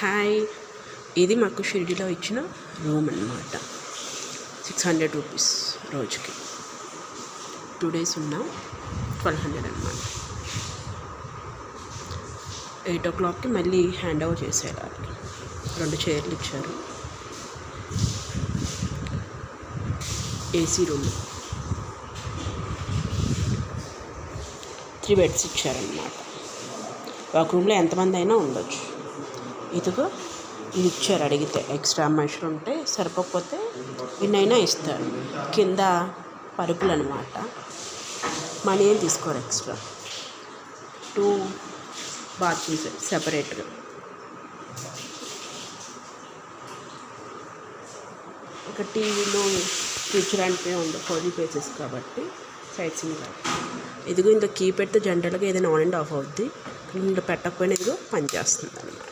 Hi, ఇది మాకు షిరిడిలో ఇచ్చిన రూమ్ అన్నమాట. 600 రూపీస్ రోజుకి. 2 days ఉన్నాం. 1200 అన్నమాట. 8 o'clockకి మళ్ళీ హ్యాండ్ ఓవర్ చేసేయాలి. 2 చైర్లు ఇచ్చారు. AC room, 3 beds ఇచ్చారన్నమాట. ఒక రూమ్లో ఎంతమంది అయినా ఉండొచ్చు. ఇదిగో ఇది ఇచ్చారు. అడిగితే ఎక్స్ట్రా మనుషులు ఉంటే సరిపోకపోతే ఇన్నైనా ఇస్తారు. కింద పరుపులు అనమాట. మనీ ఏం తీసుకోరు ఎక్స్ట్రా. 2 బాత్రూమ్స్ సెపరేట్గా. ఒక టీవీలో ఫ్రిడ్జ్ లాంటివి ఉండవు, కోజీ ప్లేసెస్ కాబట్టి సైట్ సీయింగ్. ఇదిగో ఇంత కీ పెడితే జనరల్గా ఏదైనా ఆన్ అండ్ ఆఫ్ అవుద్ది. ఇంట్లో పెట్టకపోయినా ఇదిగో పనిచేస్తుంది అనమాట.